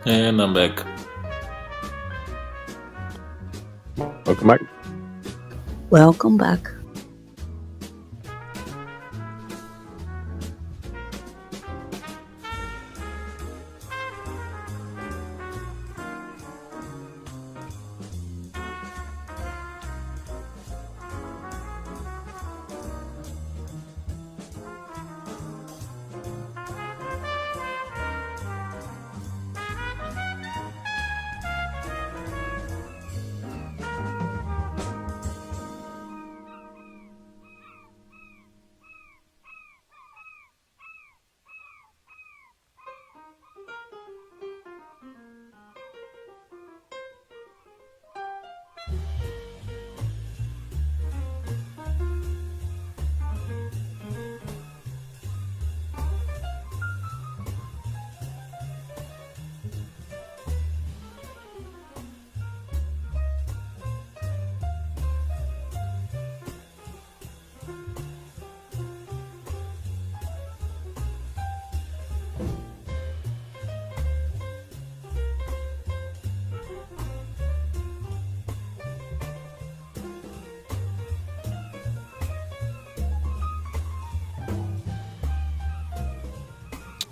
And I'm back. Welcome back. Welcome back.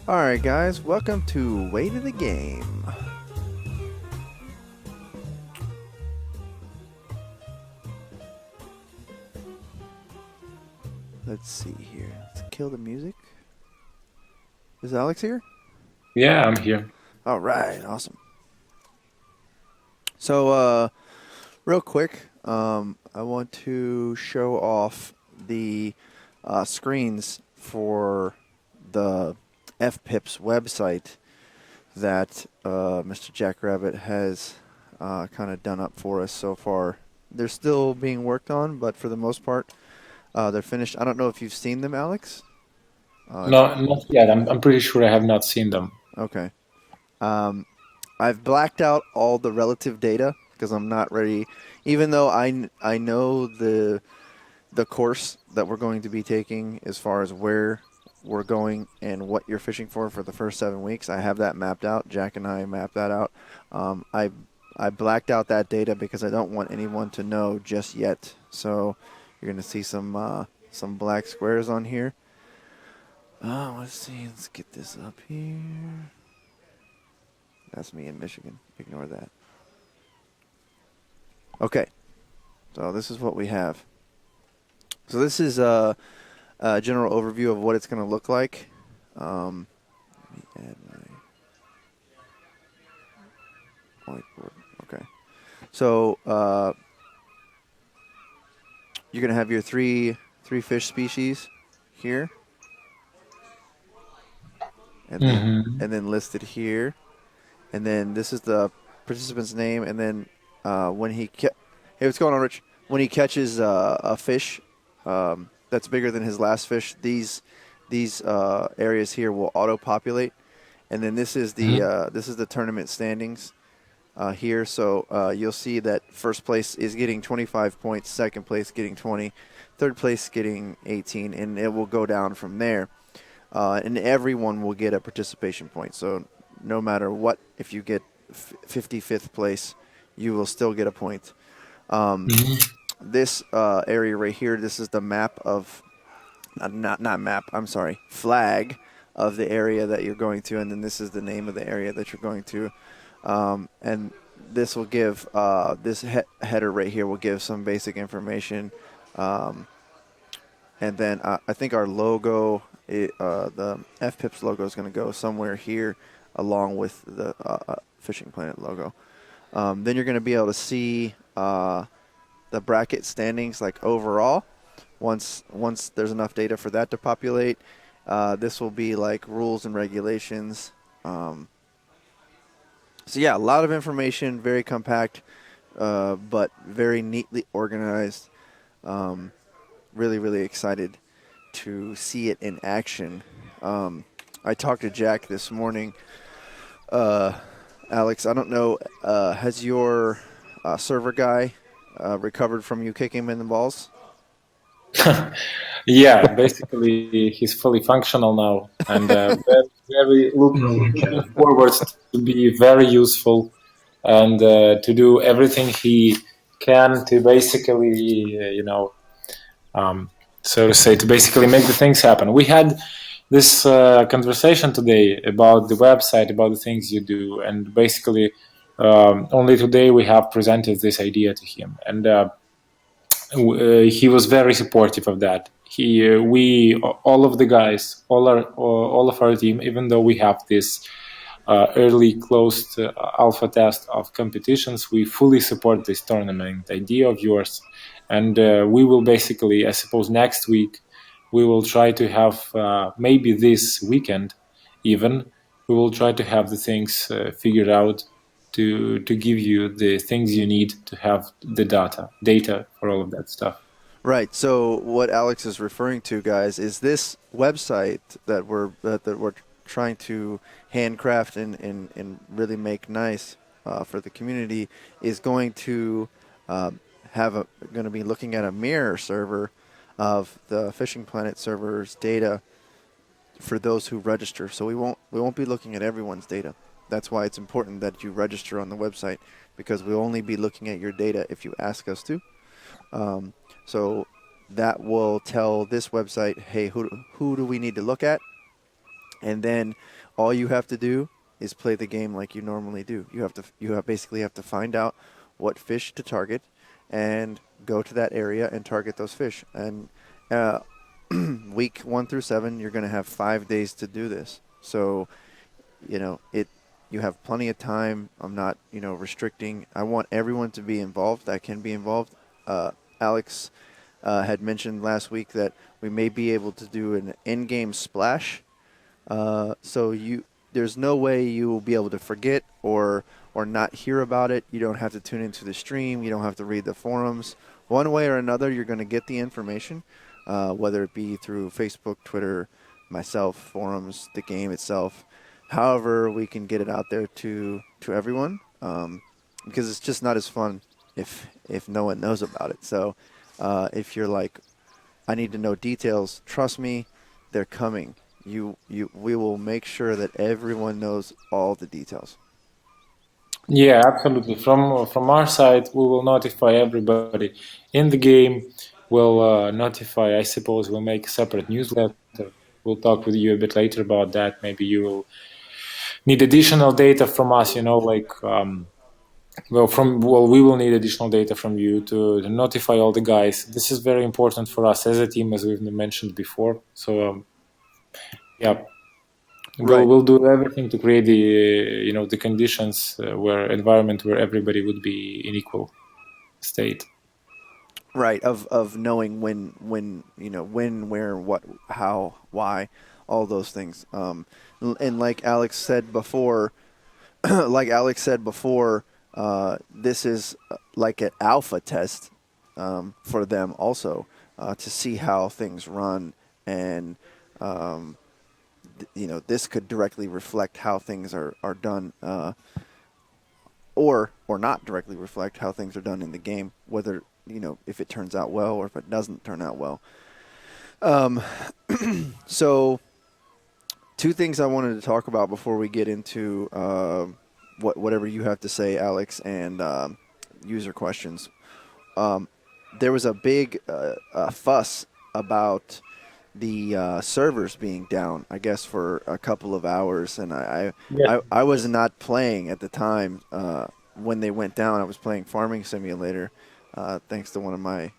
Alright, guys, welcome to Way to the Game. Let's see here. Let's kill the music. Is Alex here? Yeah, I'm here. Alright, awesome. So, real quick, I want to show off the screens for the FPIPS website that Mr. Jackrabbit has kind of done up for us so far. They're still being worked on, but for the most part, they're finished. I don't know if you've seen them, Alex? No, not yet. I'm pretty sure I have not seen them. Okay. I've blacked out all the relative data because I'm not ready. Even though I know the course that we're going to be taking as far as where we're going and what you're fishing for the first 7 weeks, I have that mapped out. Jack and I mapped that out. I blacked out that data because I don't want anyone to know just yet. So you're going to see some black squares on here. Let's see. Let's get this up here. That's me in Michigan. Ignore that. Okay. So this is what we have. So this is a general overview of what it's going to look like. Let me add my whiteboard. Okay. So you're going to have your three fish species here. And then listed here. And then this is the participant's name. And then when he hey, what's going on, Rich? When he catches a fish that's bigger than his last fish, these areas here will auto-populate. And then this is the tournament standings here. So you'll see that first place is getting 25 points, second place getting 20, third place getting 18, and it will go down from there. And everyone will get a participation point. So no matter what, if you get 55th place, you will still get a point. This area right here, this is the map of, flag of the area that you're going to, and then this is the name of the area that you're going to. And this will give, this header right here will give some basic information. And then I think our logo, the FPIPS logo is going to go somewhere here along with the Fishing Planet logo. Then you're going to be able to see the bracket standings like overall. Once there's enough data for that to populate, this will be like rules and regulations. So yeah, a lot of information, very compact, but very neatly organized. Really, really excited to see it in action. I talked to Jack this morning. Alex, I don't know, has your server guy recovered from you kicking him in the balls? Yeah, basically he's fully functional now, and very looking forward to be very useful and to do everything he can to basically, so to say, to basically make the things happen. We had this conversation today about the website, about the things you do, and basically only today we have presented this idea to him, and he was very supportive of that. We, all of the guys, all of our team, even though we have this early closed alpha test of competitions, we fully support this tournament idea of yours, and we will basically, I suppose, next week we will try to have maybe this weekend even we will try to have the things figured out to give you the things you need to have the data for all of that stuff. Right. So what Alex is referring to, guys, is this website that we're trying to handcraft and really make nice for the community is going to going to be looking at a mirror server of the Fishing Planet server's data for those who register. So we won't be looking at everyone's data. That's why it's important that you register on the website, because we'll only be looking at your data if you ask us to. So that will tell this website, hey, who do we need to look at? And then all you have to do is play the game like you normally do. You basically have to find out what fish to target and go to that area and target those fish. And week 1 through 7, you're going to have 5 days to do this. So, you have plenty of time. I'm not, restricting. I want everyone to be involved that can be involved. Alex had mentioned last week that we may be able to do an in-game splash. So there's no way you will be able to forget or not hear about it. You don't have to tune into the stream. You don't have to read the forums. One way or another, you're going to get the information, whether it be through Facebook, Twitter, myself, forums, the game itself. However, we can get it out there to everyone, because it's just not as fun if no one knows about it. So if you're like, I need to know details, trust me, they're coming. We will make sure that everyone knows all the details. Yeah, absolutely. From our side, we will notify everybody in the game. We'll notify, I suppose, we'll make a separate newsletter. We'll talk with you a bit later about that. Maybe you will need additional data from us, we will need additional data from you to notify all the guys. This is very important for us as a team, as we've mentioned before. So, yeah. We'll do everything to create the conditions environment where everybody would be in equal state. Right, of knowing when, where, what, how, why, all those things. And like Alex said before, this is like an alpha test for them also, to see how things run, and this could directly reflect how things are done, or not directly reflect how things are done in the game, whether, if it turns out well or if it doesn't turn out well. So 2 things I wanted to talk about before we get into whatever you have to say, Alex, and user questions. There was a big fuss about the servers being down, I guess, for a couple of hours, and I was not playing at the time when they went down. I was playing Farming Simulator, thanks to one of my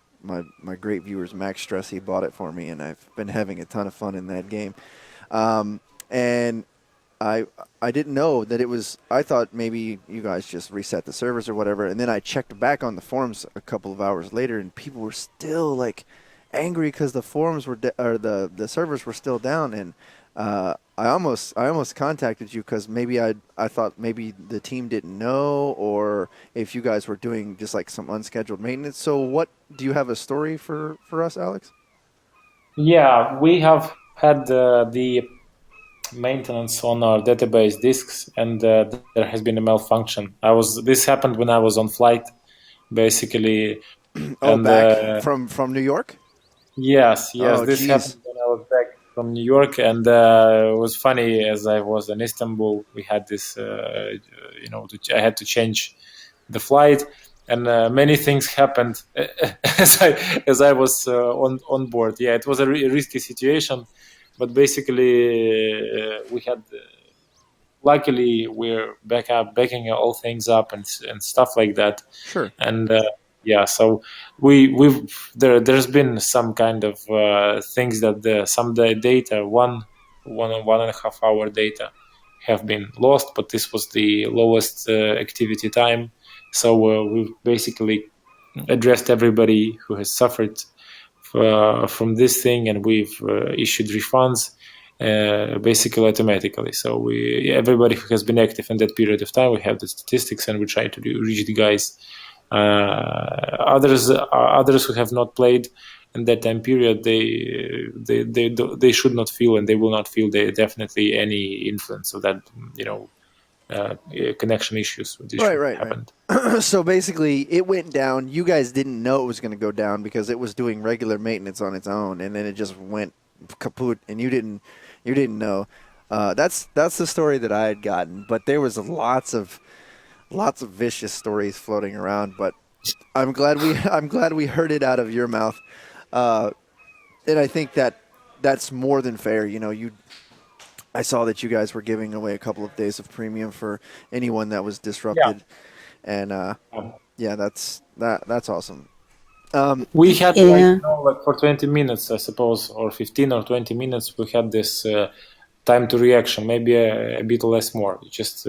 great viewers, Max Stress. He bought it for me, and I've been having a ton of fun in that game. And I didn't know that it was. I thought maybe you guys just reset the servers or whatever, and then I checked back on the forums a couple of hours later, and people were still like angry because the forums were the servers were still down, and I almost contacted you because maybe I thought maybe the team didn't know, or if you guys were doing just like some unscheduled maintenance. So what do you have a story for us, Alex? Yeah, we have had the maintenance on our database disks, and there has been a malfunction. This happened when I was on flight, basically. Back from New York? Yes. Oh, this geez. happened when I was back from New York, and it was funny. As I was in Istanbul, we had this, I had to change the flight, and many things happened as I was on board. Yeah, it was a risky situation, but basically we had. Luckily, we're backing all things up and stuff like that. Sure. And so there's been some kind of things that some data, one and a half hour data, have been lost, but this was the lowest activity time. So we've basically addressed everybody who has suffered from this thing, and we've issued refunds. Basically automatically. So everybody who has been active in that period of time, we have the statistics, and we try to reach the guys. Others who have not played in that time period, they should not feel, and they will not feel definitely any influence of that. Connection issues. Right. So basically, it went down. You guys didn't know it was going to go down because it was doing regular maintenance on its own, and then it just went kaput, and you didn't know. That's the story that I had gotten, but there was lots of vicious stories floating around. But I'm glad we heard it out of your mouth, and I think that's more than fair. I saw that you guys were giving away a couple of days of premium for anyone that was disrupted, and that's awesome. We had for 20 minutes, I suppose, or 15 or 20 minutes, we had this time to reaction, maybe a bit less more. Just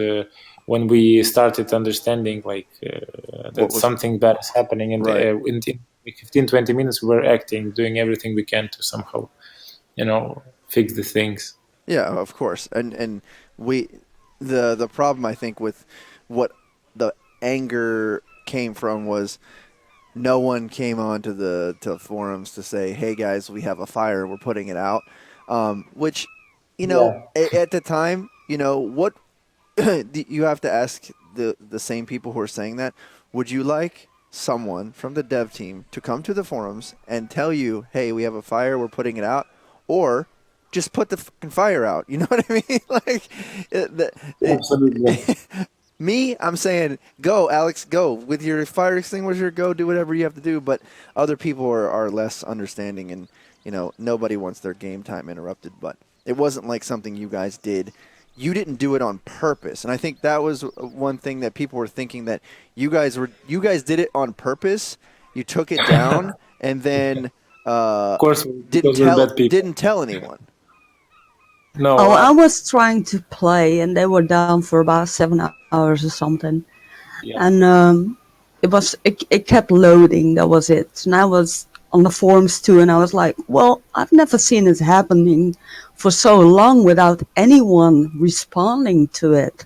when we started understanding that something bad is happening, and in 15, 20 minutes we were acting, doing everything we can to somehow, fix the things. Yeah, of course. And the problem, I think, with what the anger came from was no one came onto the forums to say, hey, guys, we have a fire, we're putting it out. Which, at the time, what you have to ask the same people who are saying that, would you like someone from the dev team to come to the forums and tell you, hey, we have a fire, we're putting it out, or just put the fucking fire out? You know what I mean? Absolutely. Me, I'm saying, go, Alex, go. With your fire extinguisher, go do whatever you have to do. But other people are less understanding, and, nobody wants their game time interrupted. But it wasn't like something you guys did. You didn't do it on purpose. And I think that was one thing that people were thinking, that you guys did it on purpose. You took it down and then of course, didn't tell anyone. No. Oh, I was trying to play, and they were down for about 7 hours or something. Yeah. And it kept loading. That was it. And I was on the forums too, and I was like, well, I've never seen this happening for so long without anyone responding to it.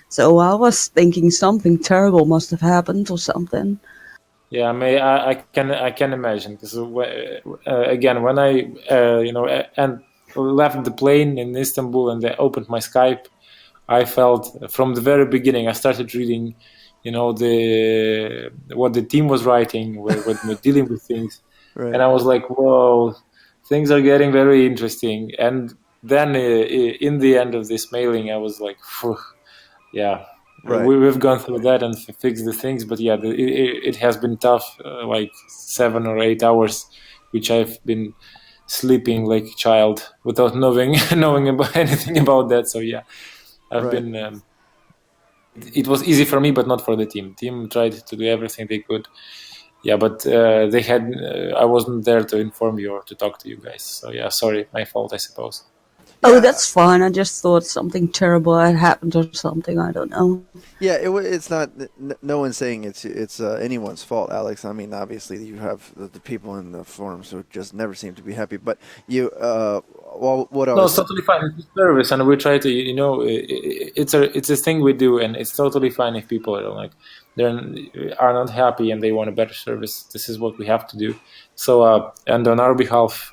So I was thinking something terrible must have happened or something. Yeah, I can imagine, because again, when I and left the plane in Istanbul and I opened my Skype, I felt from the very beginning, I started reading, what the team was writing, when we're dealing with things, right. And I was like, whoa, things are getting very interesting. And then in the end of this mailing, I was like, phew, yeah. Right. We've gone through that and fixed the things, but yeah, it has been tough, like 7 or 8 hours, which I've been sleeping like a child without knowing about anything about that. So yeah, I've been. It was easy for me, but not for the team. Team tried to do everything they could. Yeah, but they had. I wasn't there to inform you or to talk to you guys. So yeah, sorry, my fault, I suppose. Oh, that's fine. I just thought something terrible had happened or something. I don't know. Yeah, it's not. No one's saying it's anyone's fault, Alex. I mean, obviously you have the people in the forums who just never seem to be happy. But you, what else? No, it's totally fine. It's a service, and we try to, it's a thing we do, and it's totally fine if people are not happy and they want a better service. This is what we have to do. So, and on our behalf,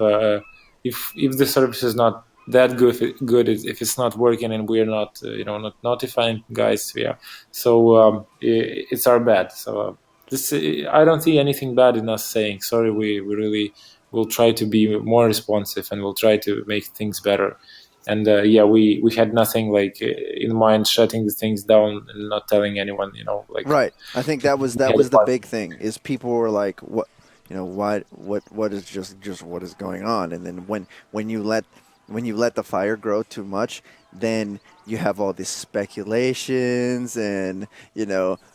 if the service is not that good if it's not working and we're not not notifying guys, so it's our bad. So this, I don't see anything bad in us saying sorry, we really we'll try to be more responsive, and we'll try to make things better. And we had nothing like in mind shutting the things down and not telling anyone, like. Right. I think that was the big thing, is people were like, what, what is what is going on? And then when you let the fire grow too much, then you have all these speculations, and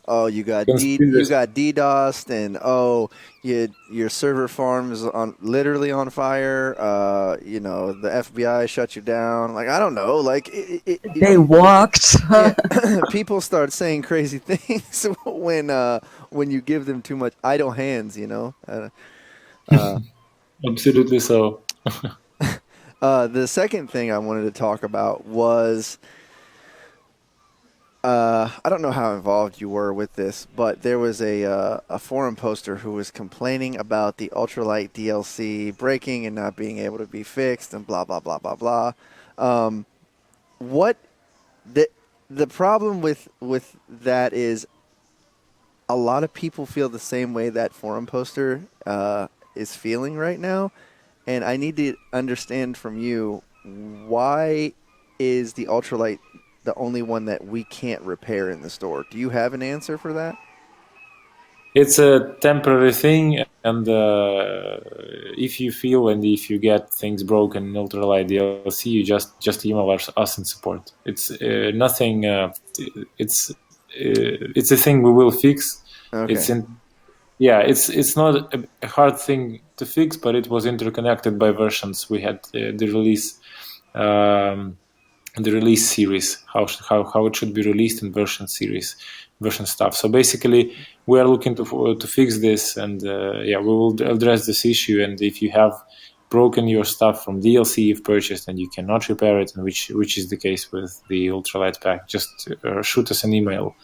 oh, you got DDoSed, and your server farm is literally on fire. The FBI shut you down. Like, I don't know. Like They walked. people start saying crazy things when you give them too much idle hands. Absolutely so. The second thing I wanted to talk about was, I don't know how involved you were with this, but there was a forum poster who was complaining about the ultralight DLC breaking and not being able to be fixed, and blah blah blah blah blah. What the problem with that is, a lot of people feel the same way that forum poster is feeling right now. And I need to understand from you, why is the ultralight the only one that we can't repair in the store? Do you have an answer for that? It's a temporary thing, and if you feel and if you get things broken in ultralight DLC, you just email us in support. It's nothing. It's a thing we will fix. Okay. It's not a hard thing to fix, but it was interconnected by versions. We had the release series, how it should be released in version stuff. So basically, we are looking to fix this, and we will address this issue. And if you have broken your stuff from DLC you've purchased and you cannot repair it, and which is the case with the ultralight pack, just shoot us an email.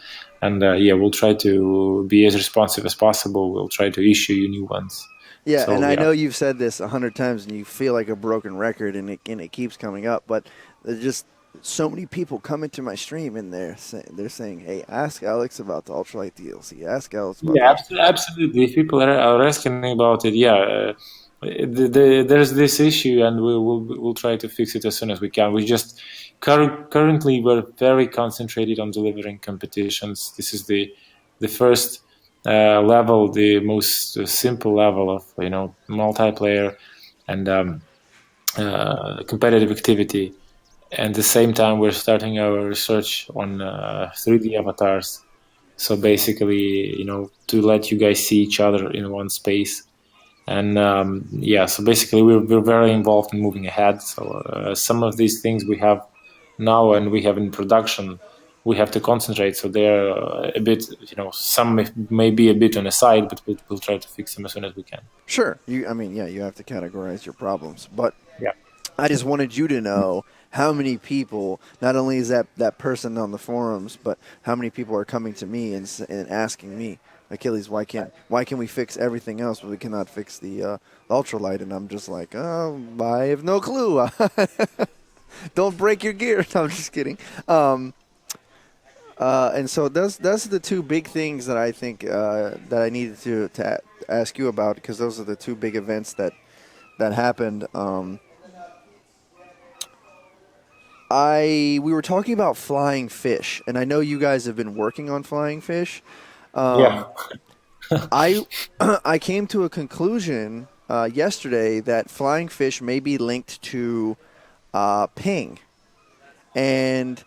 And we'll try to be as responsive as possible. We'll try to issue you new ones. Yeah, so, I know you've said this 100 times, and you feel like a broken record, and it keeps coming up. But there's just so many people come into my stream, and they're saying, "Hey, ask Alex about the ultralight DLC. Ask Alex about." Yeah, absolutely. If people are asking about it, there's this issue, and we'll try to fix it as soon as we can. We just currently we're very concentrated on delivering competitions. This is the first level, the most simple level of multiplayer and competitive activity. And at the same time, we're starting our research on 3D avatars. So basically, to let you guys see each other in one space. And so basically we're very involved in moving ahead. So some of these things we have now and we have in production, we have to concentrate. So they're a bit, some may be a bit on the side, but we'll try to fix them as soon as we can. Sure. You have to categorize your problems. But I just wanted you to know how many people, not only is that person on the forums, but how many people are coming to me and asking me, Achilles, why can we fix everything else, but we cannot fix the ultralight? And I'm just like, I have no clue. Don't break your gear. No, I'm just kidding. And so that's the two big things that I think that I needed to ask you about, because those are the two big events that happened. We were talking about flying fish, and I know you guys have been working on flying fish. I came to a conclusion yesterday that flying fish may be linked to ping, and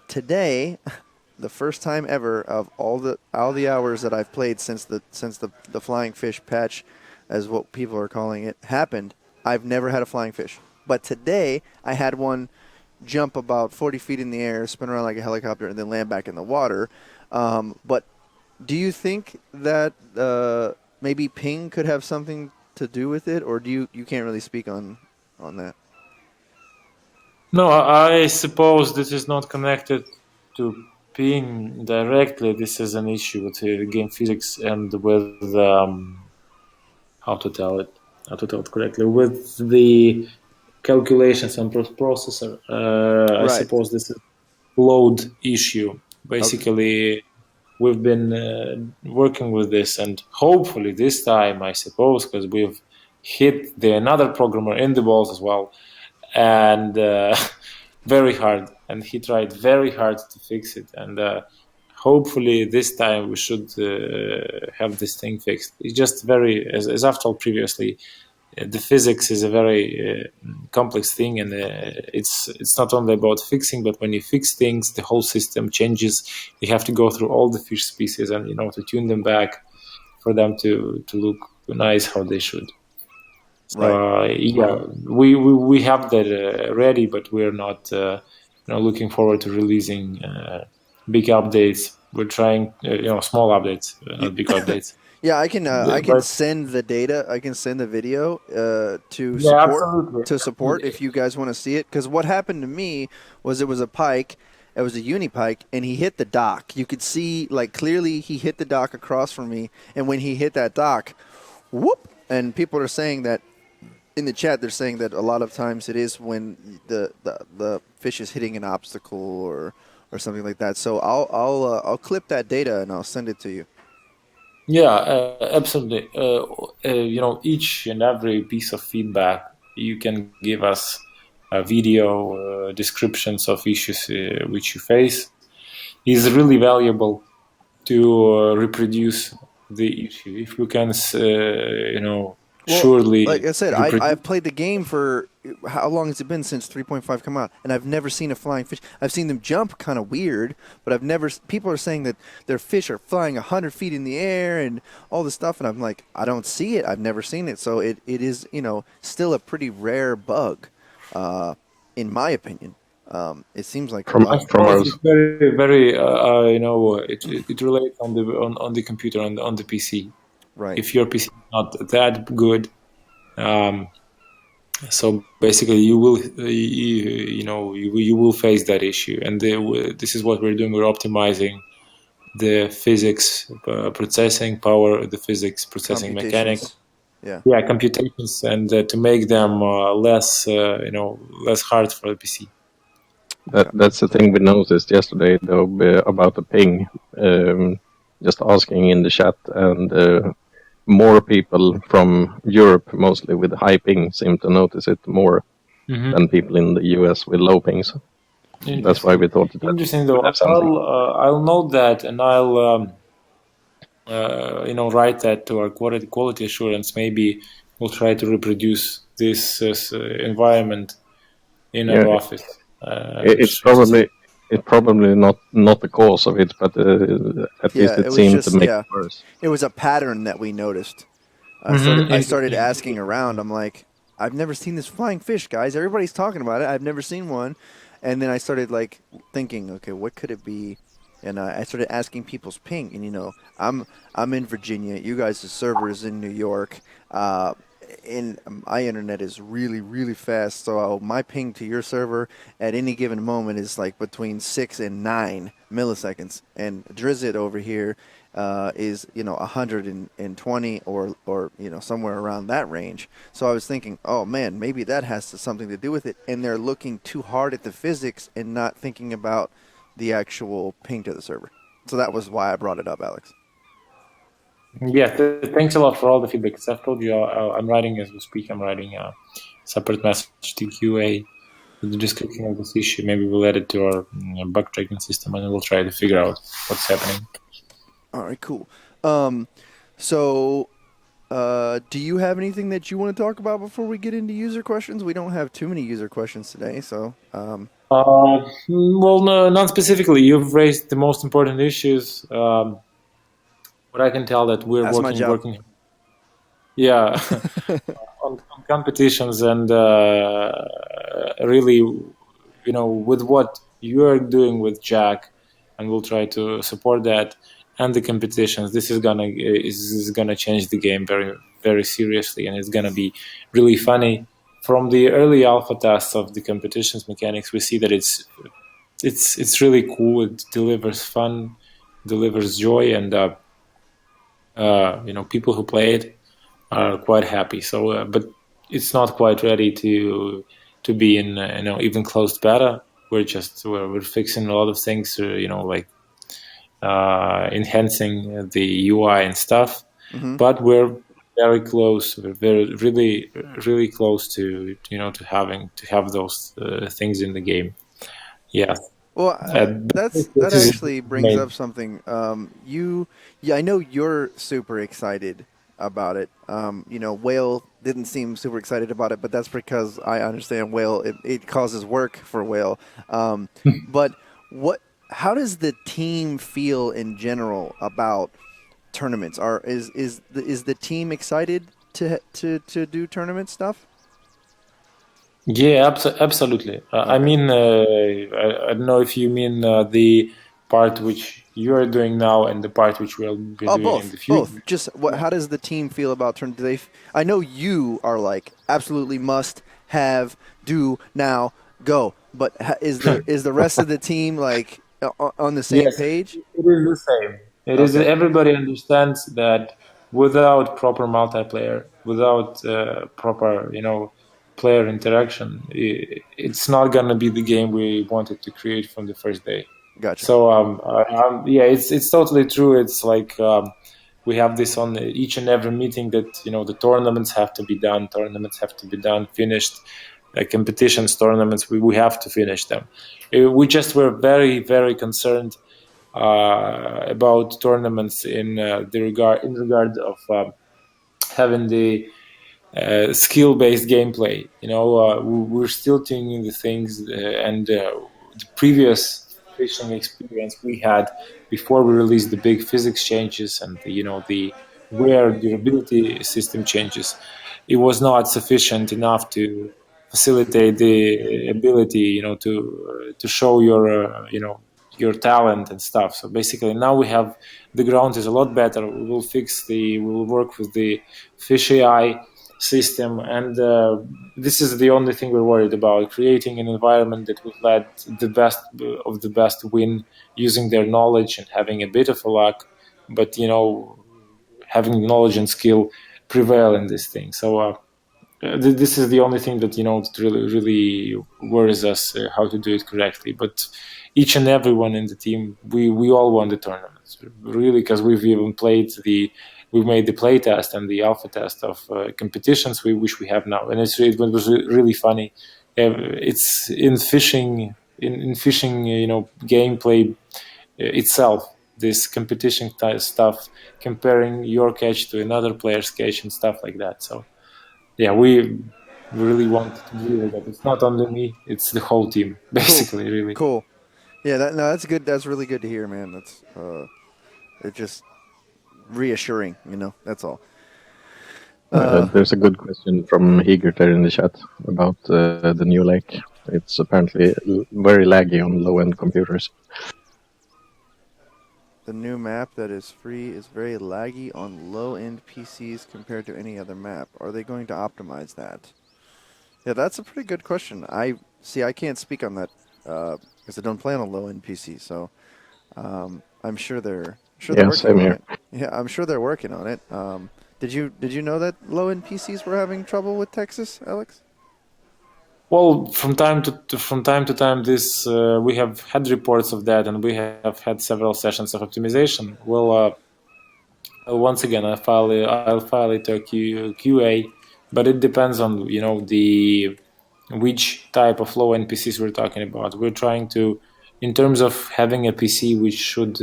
today, the first time ever of all the hours that I've played since the flying fish patch, as what people are calling it, happened, I've never had a flying fish. But today, I had one jump about 40 feet in the air, spin around like a helicopter, and then land back in the water. But do you think that maybe ping could have something to do with it, or do you can't really speak on that? No, I suppose this is not connected to ping directly. This is an issue with game physics and with how to tell it correctly, with the calculations on processor. Right. I suppose this is load issue. Basically, we've been working with this, and hopefully this time, I suppose, because we've hit another programmer in the balls as well, and very hard, and he tried very hard to fix it, and hopefully this time we should have this thing fixed. It's just very, as I've told previously, the physics is a very complex thing, and it's not only about fixing, but when you fix things, the whole system changes. You have to go through all the fish species and to tune them back for them to look nice how they should. Right. Yeah, we have that ready, but we're not looking forward to releasing big updates. We're trying small updates, not big updates. Yeah, I can send the data. I can send the video to support if you guys want to see it. Because what happened to me was it was a pike. It was a uni pike, and he hit the dock. You could see clearly he hit the dock across from me, and when he hit that dock, whoop! And people are saying that in the chat. They're saying that a lot of times it is when the fish is hitting an obstacle or something like that. So I'll clip that data and I'll send it to you. Yeah, absolutely. Each and every piece of feedback you can give us video descriptions of issues which you face is really valuable to reproduce the issue. If you can, surely. Like I said, I've played the game for how long has it been since 3.5 come out, and I've never seen a flying fish. I've seen them jump kind of weird, but I've never. People are saying that their fish are flying 100 feet in the air and all this stuff, and I'm like, I don't see it. I've never seen it, so it is still a pretty rare bug, in my opinion. It seems like it's very, very, it relates on the computer, on the PC. Right. If your PC is not that good, so basically you will you will face that issue, and this is what we're doing. We're optimizing the physics processing power, the physics processing mechanics. Yeah, computations, and to make them less hard for the PC. That's the thing we noticed yesterday, though, about the ping. Just asking in the chat, and more people from Europe, mostly with high ping, seem to notice it more than people in the US with low pings. That's why we thought it. Interesting, though. I'll note that, and I'll write that to our quality assurance. Maybe we'll try to reproduce this environment in our office. It's probably not the cause of it, but at least it seemed to make it worse. It was a pattern that we noticed. I started asking around. I'm like, I've never seen this flying fish, guys. Everybody's talking about it. I've never seen one. And then I started thinking, okay, what could it be? And I started asking people's ping. And I'm in Virginia. You guys' server is in New York. And my internet is really, really fast. So my ping to your server at any given moment is between 6 and 9 milliseconds. And Drizzt over here is 120 or somewhere around that range. So I was thinking, oh man, maybe that has something to do with it. And they're looking too hard at the physics and not thinking about the actual ping to the server. So that was why I brought it up, Alex. Yeah, thanks a lot for all the feedback. As I've told you, I'm writing as we speak. I'm writing a separate message to QA with the description of this issue. Maybe we'll add it to our bug tracking system, and we'll try to figure out what's happening. All right, cool. Do you have anything that you want to talk about before we get into user questions? We don't have too many user questions today, so. Well, no, not specifically. You've raised the most important issues. But I can tell that we're working. Yeah, on competitions, and really, with what you are doing with Jack, and we'll try to support that, and the competitions. This is gonna change the game very, very seriously, and it's gonna be really funny. From the early alpha tests of the competitions mechanics, we see that it's really cool. It delivers fun, delivers joy, and people who play it are quite happy. So, but it's not quite ready to be in even closed beta. We're fixing a lot of things, enhancing the UI and stuff. Mm-hmm. But we're very close. We're really close to to have those things in the game. Yeah. Well, that This is actually brings main. up something. I know you're super excited about it. Whale didn't seem super excited about it, but that's because I understand Whale. It causes work for Whale. But how does the team feel in general about tournaments? Is the team excited to do tournament stuff? Yeah, absolutely. I Okay. mean, I don't know if you mean the part which you are doing now and the part which we'll be Oh, doing in both, the future. both. Just what? How does the team feel about turn? Do they? I know you are like absolutely must have do now go. But is the rest of the team like on the same Yes, page? it is the same. It is Okay, everybody understands that without proper multiplayer, without proper, player interaction, it's not gonna be the game we wanted to create from the first day. gotcha. So yeah, it's totally true. It's like we have this on each and every meeting that the tournaments have to be done. Tournaments have to be done, finished. Competitions, tournaments, we have to finish them. We just were very concerned about tournaments in regard of having the skill-based gameplay. We're still tuning the things, and the previous fishing experience we had before we released the big physics changes and the wear durability system changes, it was not sufficient enough to facilitate the ability, to show your talent and stuff. So basically, now we have the ground is a lot better. We will work with the fish AI system, and this is the only thing we're worried about: creating an environment that would let the best of the best win, using their knowledge and having a bit of a luck, but having knowledge and skill prevail in this thing. So this is the only thing that that really worries us, how to do it correctly. But each and everyone in the team, we all won the tournaments, really, because we've made the play test and the alpha test of competitions which we have now, and it was really funny. It's in fishing, in fishing, gameplay itself. This competition stuff, comparing your catch to another player's catch and stuff like that. So yeah, we really want to do that. It's not only me; it's the whole team, Cool, basically. Really. cool. Yeah, that's good. That's really good to hear, man. That's it's just reassuring. That's all. There's a good question from Higert there in the chat about the new lake. It's apparently very laggy on low-end computers. The new map that is free is very laggy on low-end PCs compared to any other map. Are they going to optimize that? Yeah, that's a pretty good question. I can't speak on that because I don't play on a low-end PC. So I'm sure they're working on it. Yeah, I'm sure they're working on it. Did you know that low-end PCs were having trouble with Texas, Alex? Well, from time to time, this we have had reports of that, and we have had several sessions of optimization. Well, once again, I'll file it to QA, but it depends on which type of low end PCs we're talking about. We're trying to, in terms of having a PC which should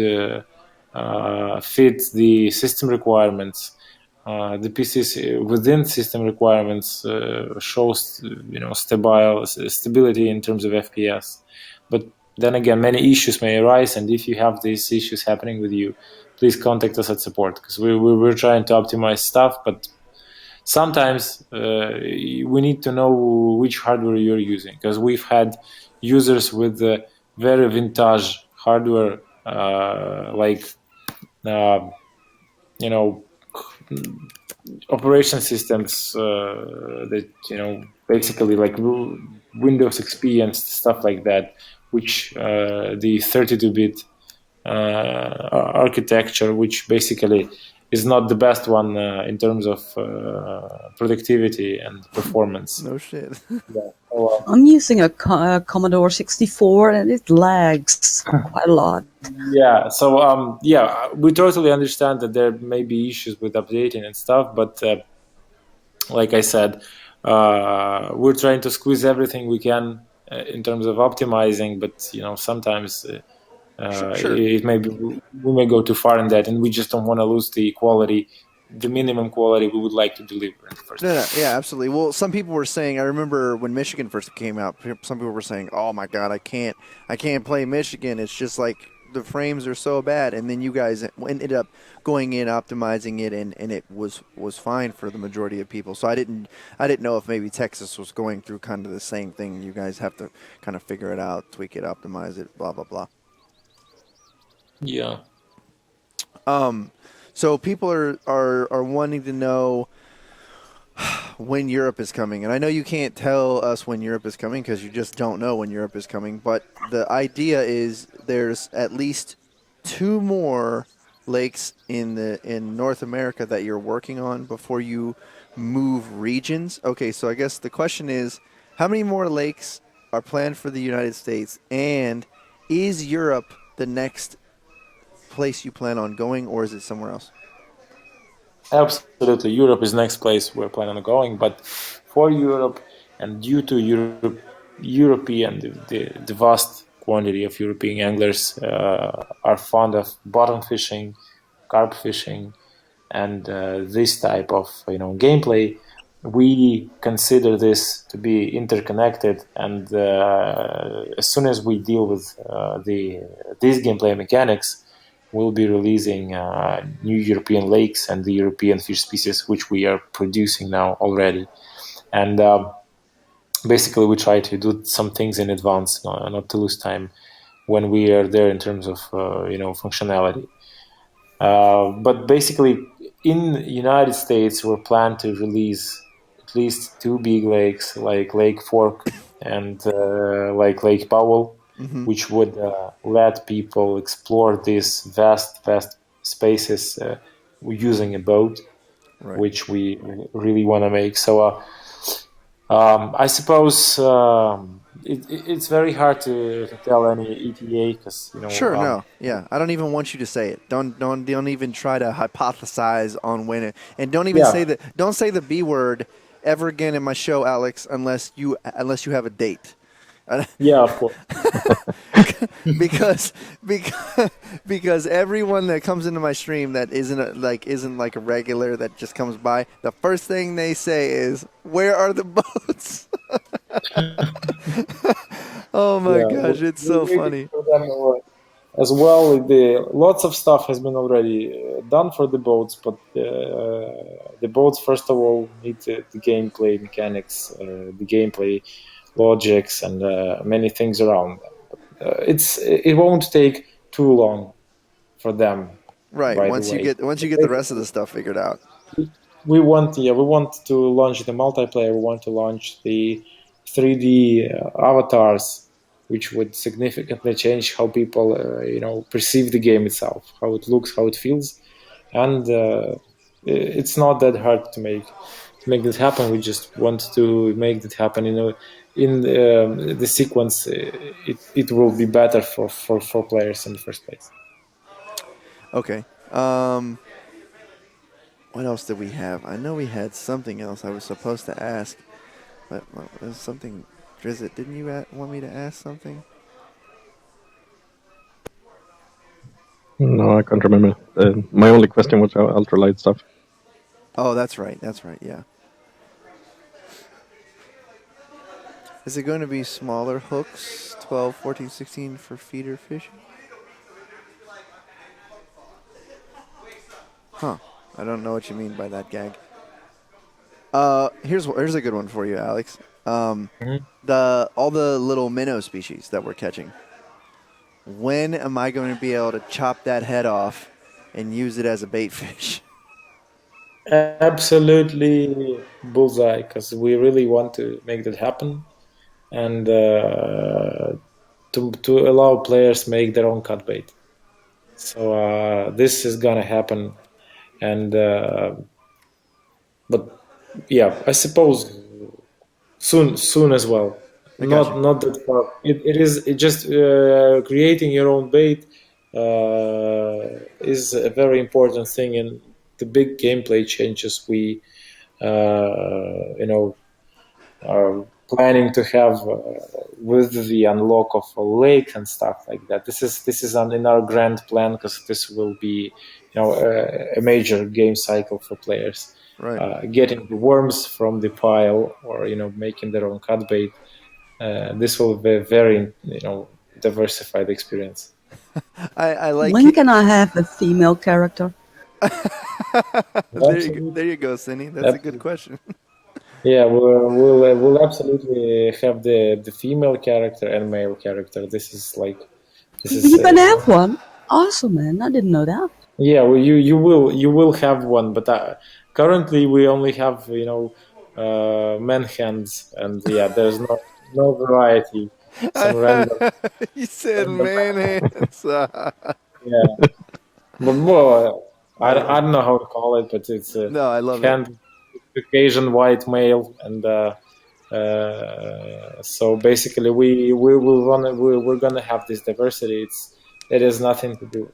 fit the system requirements. The PCs within system requirements shows stability in terms of FPS, but then again, many issues may arise, and if you have these issues happening with you, please contact us at support, because we're trying to optimize stuff, but sometimes we need to know which hardware you're using, because we've had users with very vintage hardware, operation systems that basically like Windows XP and stuff like that, which the 32-bit architecture, which basically is not the best one in terms of productivity and performance. No shit. Yeah. So, I'm using a Commodore 64 and it lags quite a lot. yeah. So we totally understand that there may be issues with updating and stuff, but like I said, we're trying to squeeze everything we can in terms of optimizing, but sometimes Sure. it may be, we may go too far in that, and we just don't want to lose the quality, the minimum quality we would like to deliver in the first No, place. yeah, absolutely. Well, some people were saying. I remember when Michigan first came out. Some people were saying, "Oh my God, I can't play Michigan. It's just like the frames are so bad." And then you guys ended up going in, optimizing it, and it was fine for the majority of people. So I didn't know if maybe Texas was going through kind of the same thing. You guys have to kind of figure it out, tweak it, optimize it, blah blah blah. Yeah. So people are wanting to know when Europe is coming. And I know you can't tell us when Europe is coming because you just don't know when Europe is coming. But the idea is there's at least 2 more lakes in North America that you're working on before you move regions. Okay, so I guess the question is, how many more lakes are planned for the United States? And is Europe the next place you plan on going, or is it somewhere else? Absolutely, Europe is next place we're planning on going. But for Europe, and due to European, the vast quantity of European anglers are fond of bottom fishing, carp fishing, and this type of gameplay, we consider this to be interconnected. And as soon as we deal with these gameplay mechanics, we'll be releasing new European lakes and the European fish species, which we are producing now already. And basically, we try to do some things in advance, not to lose time when we are there in terms of functionality. But basically, in the United States, we're planning to release at least 2 big lakes, like Lake Fork and like Lake Powell, which would let people explore these vast spaces using a boat, Right. which we really want to make. So I suppose it's very hard to tell any ETA because Sure, no, yeah. I don't even want you to say it. Don't even try to hypothesize on when it, and don't even say that. Don't say the B word ever again in my show, Alex, unless you have a date. Yeah, of course. because everyone that comes into my stream that isn't like a regular that just comes by, the first thing they say is, "Where are the boats?" Oh my gosh, it's so funny. As well, lots of stuff has been already done for the boats, but the boats first of all need the gameplay mechanics, the gameplay logics, and many things around them. It won't take too long for them. Right. Once you get the rest of the stuff figured out. We want to launch the multiplayer. We want to launch the 3D avatars, which would significantly change how people perceive the game itself, how it looks, how it feels, and it's not that hard to make that happen. We just want to make that happen. In the sequence, it will be better for players in the first place. Okay. What else did we have? I know we had something else I was supposed to ask, but there's something. Drizzt, didn't you want me to ask something? No, I can't remember. My only question was ultralight stuff. Oh, that's right. Yeah. Is it going to be smaller hooks, 12, 14, 16 for feeder fishing? Huh. I don't know what you mean by that gag. Here's a good one for you, Alex. All the little minnow species that we're catching. When am I going to be able to chop that head off and use it as a bait fish? Absolutely bullseye, because we really want to make that happen, and to allow players make their own cut bait. So this is gonna happen and but yeah, I suppose soon as well. I got you. Not that far. It just creating your own bait is a very important thing, and the big gameplay changes we are planning to have with the unlock of a lake and stuff like that. This is in our grand plan, because this will be a major game cycle for players. Right. Getting the worms from the pile, or making their own cut bait. This will be a very diversified experience. I like When it. can I have a female character? There you go, Cindy. That's a good question. Yeah, we'll absolutely have the female character and male character. This is You can have one. Awesome, man. I didn't know that. yeah. Well, you will have one, but currently we only have man hands, and yeah, there's no variety. Some random, You said random man hands. yeah, but more I don't know how to call it, but it's No, I love it. hand Caucasian white male, and so basically we're gonna have this diversity. It has nothing to do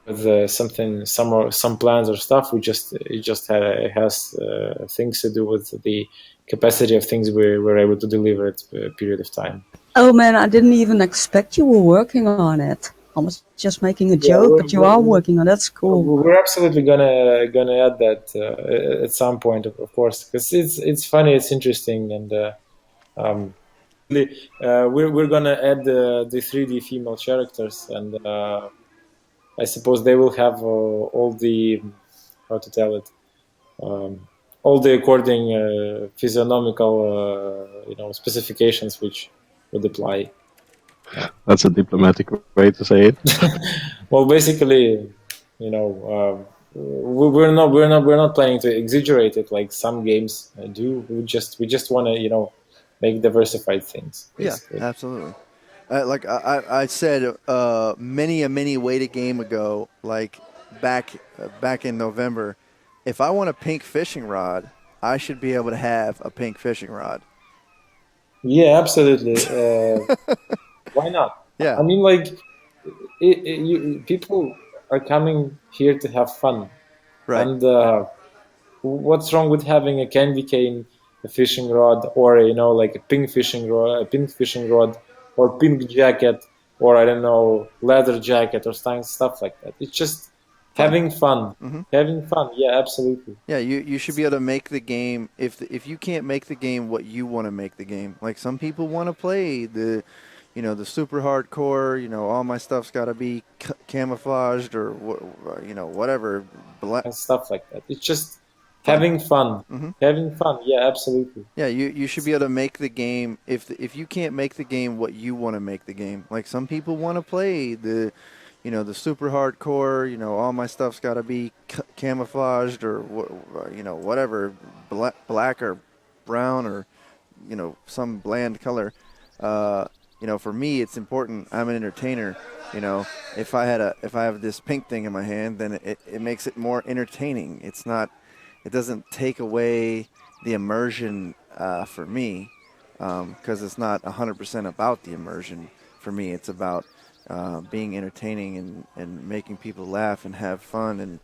with some plans or stuff. It just has things to do with the capacity of things we're able to deliver at a period of time. Oh man, I didn't even expect you were working on it. I was just making a joke, but you are working on it. That's cool. We're absolutely gonna add that at some point, of course, because it's funny, it's interesting, and we're gonna add the 3D female characters, and I suppose they will have all the how to tell it, all the according physiognomical specifications which would apply. That's a diplomatic way to say it. Well, basically, we're not planning to exaggerate it like some games do. We just want to make diversified things. Basically. Yeah, absolutely. Like I said many wait a game ago, like back in November, if I want a pink fishing rod, I should be able to have a pink fishing rod. Yeah, absolutely. Why not? Yeah. I mean, people are coming here to have fun, Right. and what's wrong with having a candy cane, a fishing rod, or like a pink fishing rod, or pink jacket, or I don't know, leather jacket, or stuff like that. It's just having fun. Mm-hmm. Having fun. Yeah, absolutely. Yeah, you should be able to make the game. If you can't make the game what you want to make the game, like some people want to play the super hardcore. All my stuff's got to be camouflaged or whatever. And stuff like that. It's just having fun. Mm-hmm. Having fun. Yeah, absolutely. Yeah, you should be able to make the game. If you can't make the game what you want to make the game, like some people want to play the super hardcore. All my stuff's got to be camouflaged or whatever, black or brown or some bland color. For me, it's important. I'm an entertainer. If I have this pink thing in my hand, then it makes it more entertaining. It doesn't take away the immersion for me, because it's not 100% about the immersion for me. It's about being entertaining and making people laugh and have fun and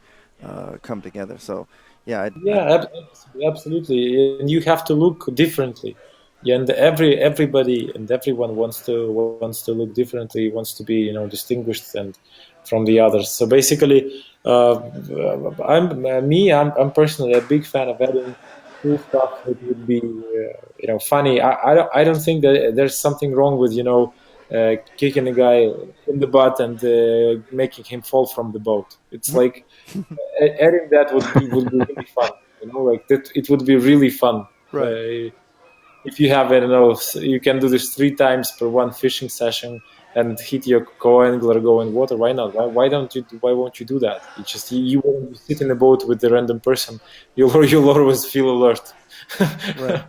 come together. So, yeah. Absolutely. And you have to look differently. Yeah, and everybody and everyone wants to look differently, wants to be distinguished and from the others. So basically, I'm personally a big fan of adding cool stuff that would be funny. I don't think that there's something wrong with kicking a guy in the butt and making him fall from the boat. It's like adding that would be really fun. Like that, it would be really fun. Right. If you have, I don't know, you can do this 3 times per one fishing session and hit your co-angler, go in water. Why not? Why won't you do that? It's just you won't sit in a boat with a random person. You'll always feel alert. Right.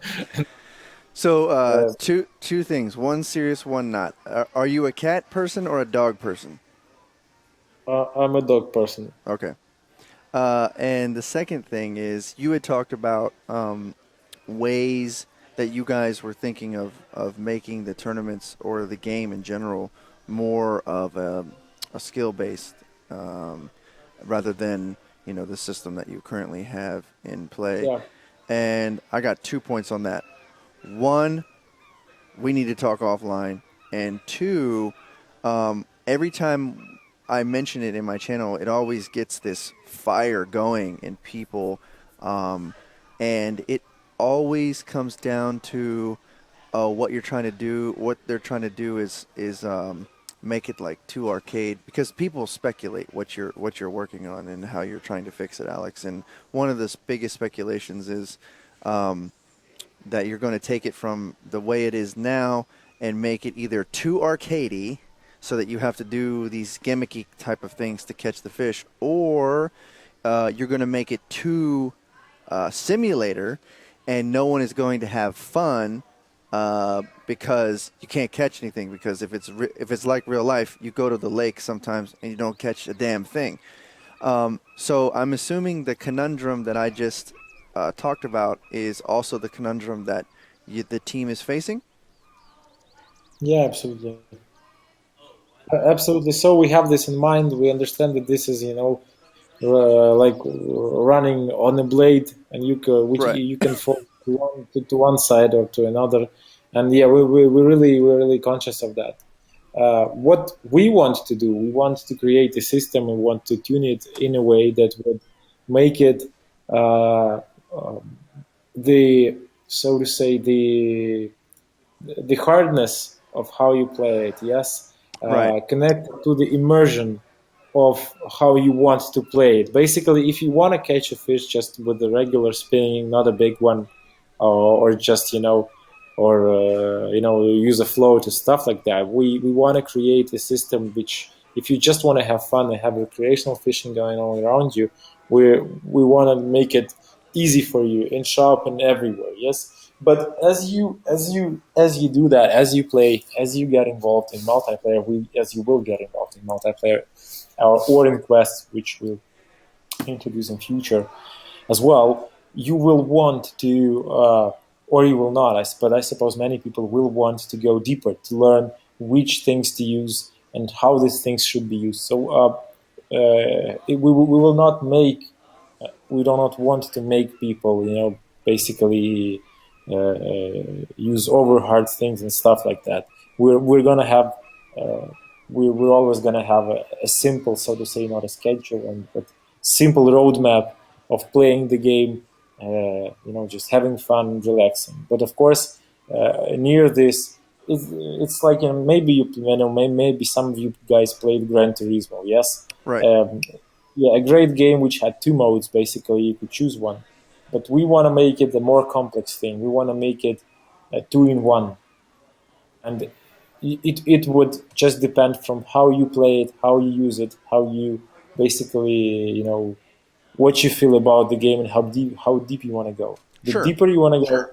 So two things, one serious, one not. Are you a cat person or a dog person? I'm a dog person. Okay. And the second thing is, you had talked about ways that you guys were thinking of making the tournaments or the game in general more of a skill-based rather than, the system that you currently have in play. Yeah. And I got 2 points on that. One, we need to talk offline. And two, every time I mention it in my channel, it always gets this fire going in people. And it always comes down to what you're trying to do. What they're trying to do is make it like too arcade, because people speculate what you're working on and how you're trying to fix it, Alex. And one of the biggest speculations is that you're going to take it from the way it is now and make it either too arcadey, so that you have to do these gimmicky type of things to catch the fish, or you're going to make it too simulator, and no one is going to have fun because you can't catch anything. Because if it's like real life, you go to the lake sometimes and you don't catch a damn thing. So I'm assuming the conundrum that I just talked about is also the conundrum that the team is facing. Yeah, absolutely. Absolutely. So we have this in mind. We understand that this is, like running on a blade, and which Right. you can fall to one side or to another. And yeah, we're really conscious of that. What we want to do, we want to create a system. We want to tune it in a way that would make it the so to say the hardness of how you play it. Yes, Right. connect to the immersion of how you want to play it. Basically, if you want to catch a fish just with the regular spinning, not a big one, or just use a float or stuff like that. We want to create a system which, if you just want to have fun and have recreational fishing going on around you, we want to make it easy for you in shop and everywhere. Yes, but as you do that, as you play, as you get involved in multiplayer, as you will get involved in multiplayer, or in quests, which we'll introduce in future as well, you will want to, or you will not, but I suppose many people will want to go deeper to learn which things to use and how these things should be used. So we will not make, we do not want to make people, basically use over hard things and stuff like that. We're gonna have, we're always gonna have a simple, so to say, not a schedule, but simple roadmap of playing the game, just having fun, relaxing. But of course, near this, it's like, maybe some of you guys played Gran Turismo, yes? Right. Yeah, a great game which had two modes. Basically, you could choose one, but we want to make it a more complex thing. We want to make it two in one, and it would just depend from how you play it, how you use it, how you basically, what you feel about the game and how deep you want to go. The Sure. deeper you want to go,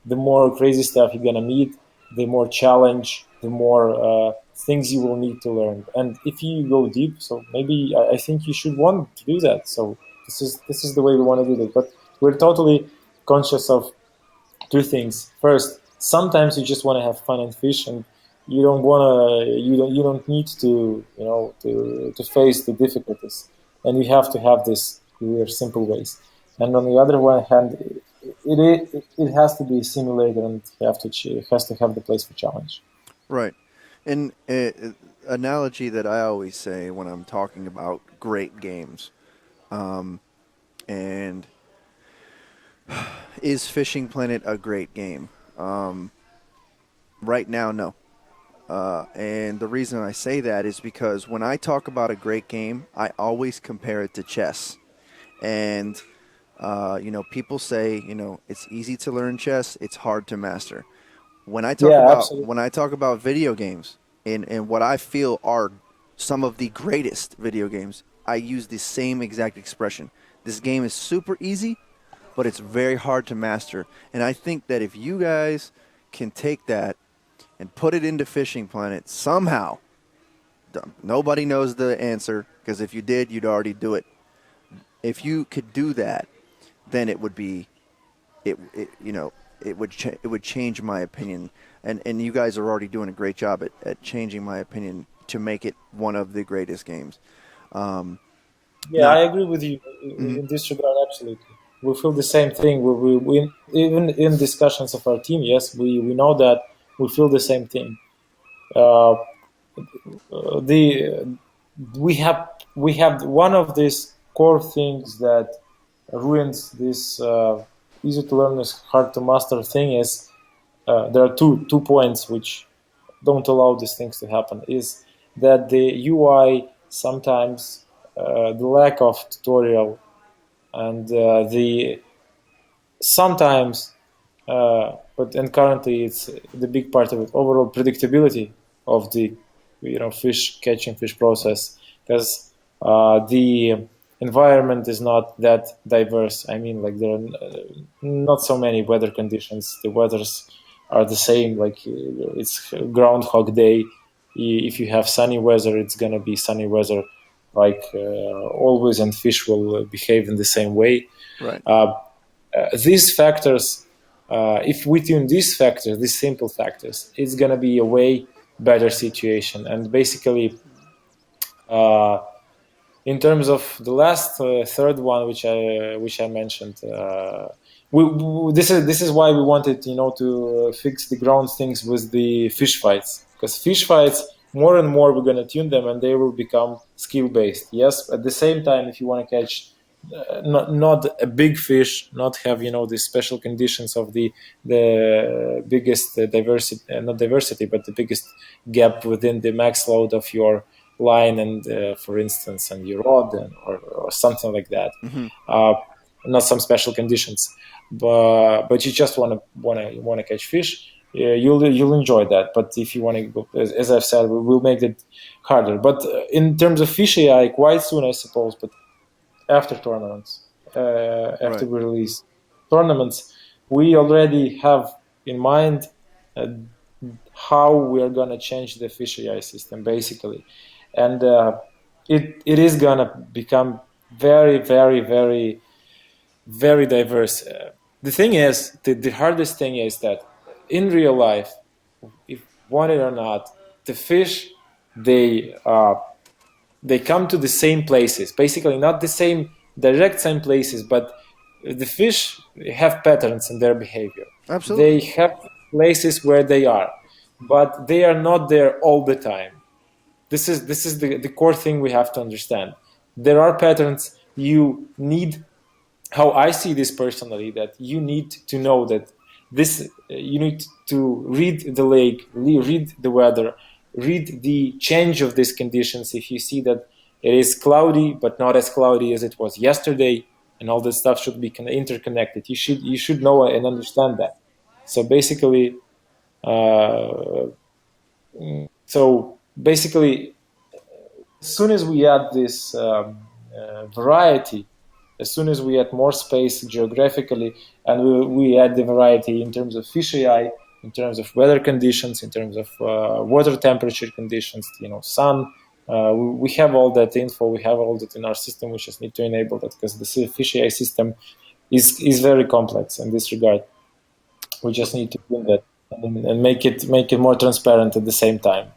the more crazy stuff you're gonna meet, the more challenge, the more things you will need to learn. And if you go deep, so maybe I think you should want to do that. So this is the way we want to do it. But we're totally conscious of two things. First, sometimes you just want to have fun and fish, and you don't need to to face the difficulties, and you have to have this clear, simple ways. And on the other one hand, it has to be a simulator, and it has to have the place for challenge. Right. And analogy that I always say when I'm talking about great games, and is Fishing Planet a great game? Right now, no. And the reason I say that is because when I talk about a great game, I always compare it to chess. And people say, it's easy to learn chess, it's hard to master. When Absolutely. I talk about video games and what I feel are some of the greatest video games, I use the same exact expression. This game is super easy, but it's very hard to master. And I think that if you guys can take that and put it into Fishing Planet somehow, nobody knows the answer, because if you did, you'd already do it. if you could do that, then it would be it would change my opinion, and you guys are already doing a great job at changing my opinion to make it one of the greatest games. Yeah, Now, I agree with you in this regard. Absolutely, we feel the same thing. We even in discussions of our team, yes, we know that we feel the same thing. Uh, the we have one of these core things that ruins this easy to learn is hard to master thing is there are two points which don't allow these things to happen is that the UI sometimes the lack of tutorial and the sometimes but and currently it's the big part of it overall predictability of the fish catching fish process because the environment is not that diverse. I mean, like there are not so many weather conditions. The weathers are the same. Like it's Groundhog Day. If you have sunny weather, it's gonna be sunny weather, like always, and fish will behave in the same way. right. These factors, if we tune these factors, these simple factors, it's gonna be a way better situation. And basically, in terms of the last third one, which I mentioned, this is why we wanted to fix the ground things with the fish fights, because fish fights more and more we're gonna tune them and they will become skill based. Yes, at the same time, if you want to catch not a big fish, not have the special conditions of the biggest diversity, not diversity, but the biggest gap within the max load of your line and for instance and your rod or something like that. Not some special conditions, but you just want to catch fish. You'll enjoy that. But if you want to go, as I've said, we'll make it harder. But in terms of fish AI, quite soon, I suppose. But after tournaments, after we release tournaments, we already have in mind how we are going to change the fish AI system, basically. And it is going to become very, very, very, very diverse. The thing is, the hardest thing is that in real life, if want it or not, the fish, they come to the same places, basically not the same places, but the fish have patterns in their behavior. Absolutely. They have places where they are, but they are not there all the time. This is the core thing we have to understand. There are patterns you need. How I see this personally, that you need to know that this you need to read the lake, read the weather, read the change of these conditions. If you see that it is cloudy but not as cloudy as it was yesterday, and all this stuff should be interconnected. You should know and understand that. So basically, as soon as we add this variety, as soon as we add more space geographically, and we add the variety in terms of fish AI, in terms of weather conditions, in terms of water temperature conditions, sun, we have all that info, we have all that in our system. We just need to enable that, because the fish AI system is very complex in this regard. We just need to do that and make it more transparent at the same time.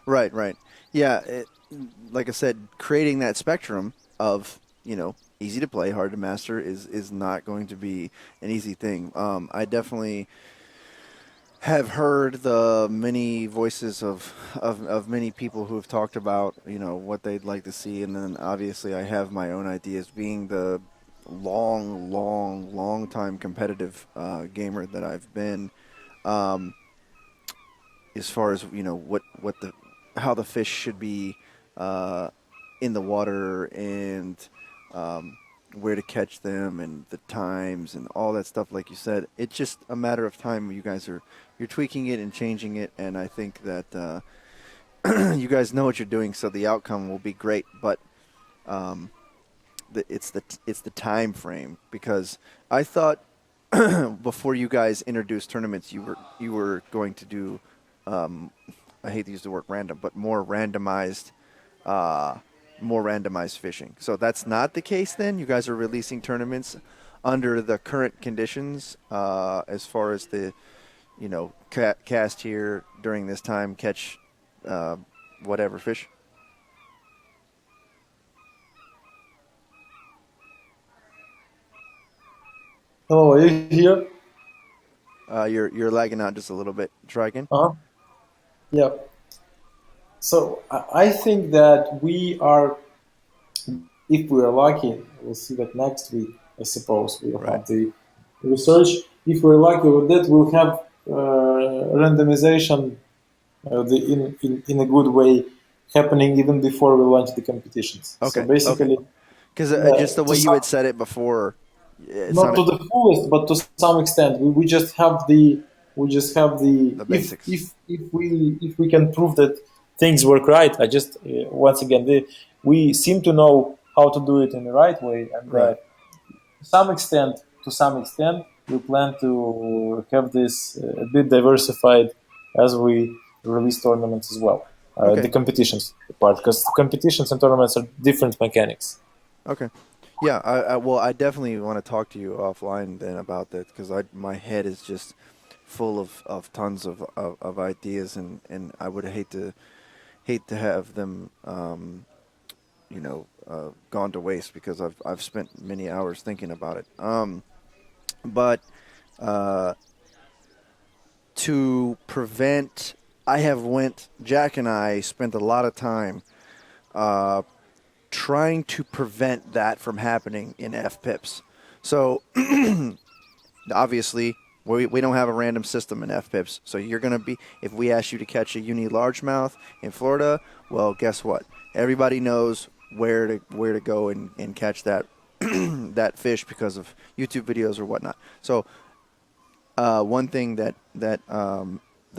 Right. Yeah, like I said, creating that spectrum of easy to play, hard to master is not going to be an easy thing. I definitely have heard the many voices of many people who have talked about what they'd like to see, and then obviously I have my own ideas, being the long time competitive gamer that I've been. As far as how the fish should be in the water, and where to catch them, and the times and all that stuff, like you said, it's just a matter of time. You guys you're tweaking it and changing it, and I think that you guys know what you're doing, so the outcome will be great. But it's the time frame, because I thought before you guys introduced tournaments, you were going to do I hate to use the word random, but more randomized more randomized fishing. So that's not the case then? You guys are releasing tournaments under the current conditions as far as the, cast here during this time, catch whatever fish? Hello, are you here? You're lagging out just a little bit. Try again. Uh-huh. Yeah. So I think that we are, if we are lucky, we'll see that next week, I suppose, we'll Right. have the research. If we're lucky with that, we'll have randomization in a good way happening even before we launch the competitions. Okay. So basically, Because yeah, just the way you had said it before, it not to sounded the fullest, but to some extent, we just have the the basics. if we can prove that things work right. I just once again we seem to know how to do it in the right way, and Right. to some extent, we plan to have this a bit diversified as we release tournaments as well. Okay. The competitions part, because competitions and tournaments are different mechanics. Okay. Yeah, I definitely want to talk to you offline then about that, because my head is just full of tons of ideas, and I would hate to have them gone to waste, because I've spent many hours thinking about it. But to prevent, Jack and I spent a lot of time trying to prevent that from happening in FPIPs. So obviously we don't have a random system in FPIPs. So you're going to be, if we ask you to catch a uni largemouth in Florida, well, guess what? Everybody knows where to go and catch that that fish because of YouTube videos or whatnot. So one thing that the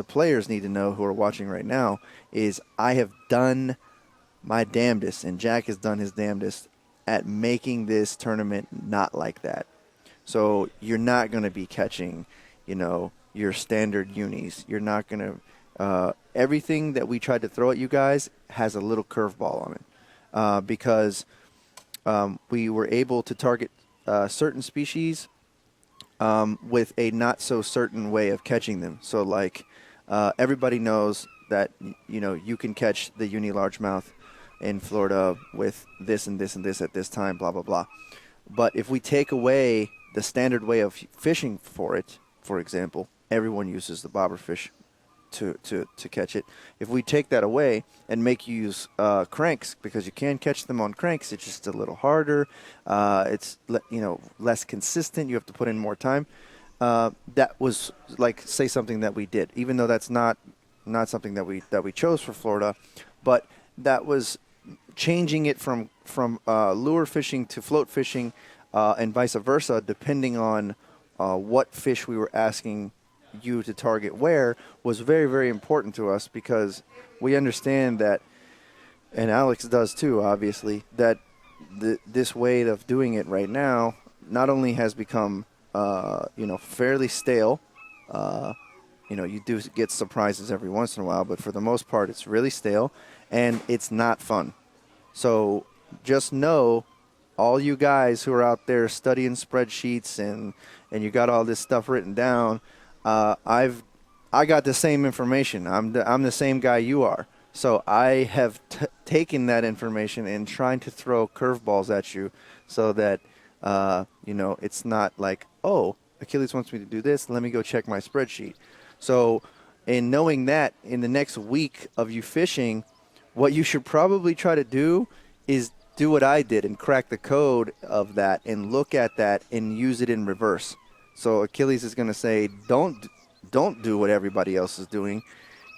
players need to know who are watching right now is I have done my damnedest, and Jack has done his damnedest at making this tournament not like that. So you're not going to be catching, your standard unis. You're not going to. Everything that we tried to throw at you guys has a little curveball on it, because we were able to target certain species with a not so certain way of catching them. So like everybody knows that you can catch the uni largemouth in Florida with this and this and this at this time, blah blah blah. But if we take away the standard way of fishing for it, for example, everyone uses the bobber fish to catch it. If we take that away and make you use cranks, because you can catch them on cranks, it's just a little harder. It's less consistent. You have to put in more time. That was like, say, something that we did, even though that's not something that we chose for Florida, but that was changing it from lure fishing to float fishing, and vice versa, depending on what fish we were asking you to target where, was very, very important to us, because we understand that, and Alex does too, obviously, that this way of doing it right now not only has become fairly stale. You do get surprises every once in a while, but for the most part, it's really stale, and it's not fun. So just know, all you guys who are out there studying spreadsheets and you got all this stuff written down, I got the same information. I'm the same guy you are. So I have taken that information and trying to throw curveballs at you, so that it's not like, oh, Achilles wants me to do this, let me go check my spreadsheet. So in knowing that, in the next week of you fishing, what you should probably try to do is do what I did and crack the code of that and look at that and use it in reverse. So Achilles is going to say, don't do what everybody else is doing,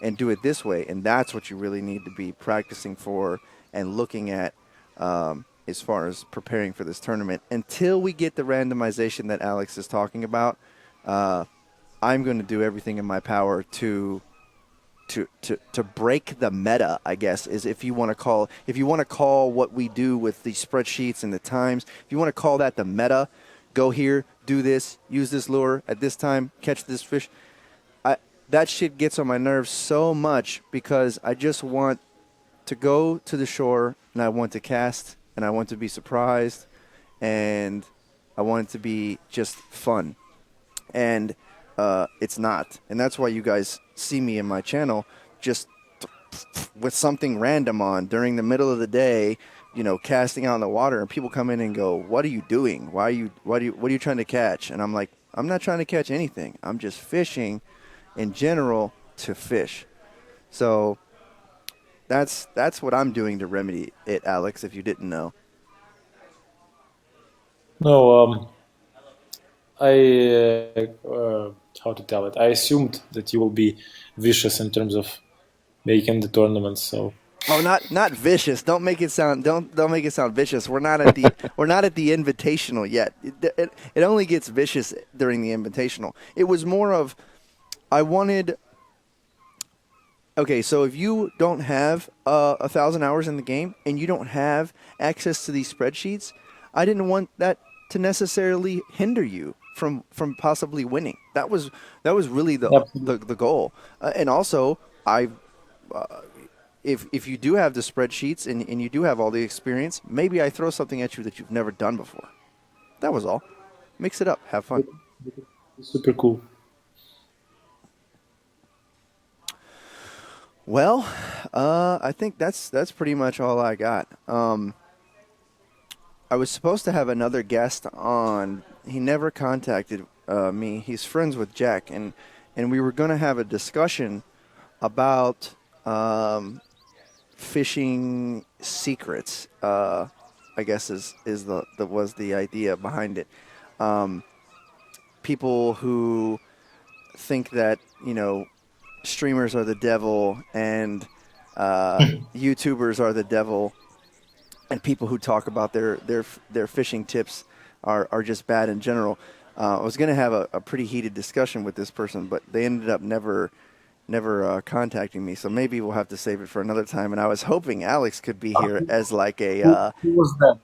and do it this way. And that's what you really need to be practicing for and looking at as far as preparing for this tournament. Until we get the randomization that Alex is talking about, I'm going to do everything in my power to break the meta, I guess, is if you want to call what we do with the spreadsheets and the times, if you want to call that the meta, go here, do this, use this lure at this time, catch this fish. That shit gets on my nerves so much, because I just want to go to the shore and I want to cast and I want to be surprised and I want it to be just fun. And it's not. And that's why you guys see me in my channel just with something random on during the middle of the day, you know, casting out in the water, and people come in and go, "What are you doing? What are you trying to catch?" And I'm like, "I'm not trying to catch anything. I'm just fishing in general to fish." So that's what I'm doing to remedy it, Alex, if you didn't know. No, how to tell it? I assumed that you will be vicious in terms of making the tournaments. So Oh, not vicious. Don't make it sound vicious. We're not at the invitational yet. It only gets vicious during the invitational. It was more of I wanted. Okay, so if you don't have 1,000 hours in the game and you don't have access to these spreadsheets, I didn't want that to necessarily hinder you from possibly winning. That was really the goal. And also, if you do have the spreadsheets and you do have all the experience, maybe I throw something at you that you've never done before. That was all. Mix it up. Have fun. super cool. Well, I think that's pretty much all I got. I was supposed to have another guest on. He never contacted me. He's friends with Jack, and we were going to have a discussion about fishing secrets. I guess was the idea behind it. People who think that, you know, streamers are the devil and YouTubers are the devil, and people who talk about their fishing tips are just bad in general. I was going to have a pretty heated discussion with this person, but they ended up never contacting me. So maybe we'll have to save it for another time. And I was hoping Alex could be here as like a Who was that?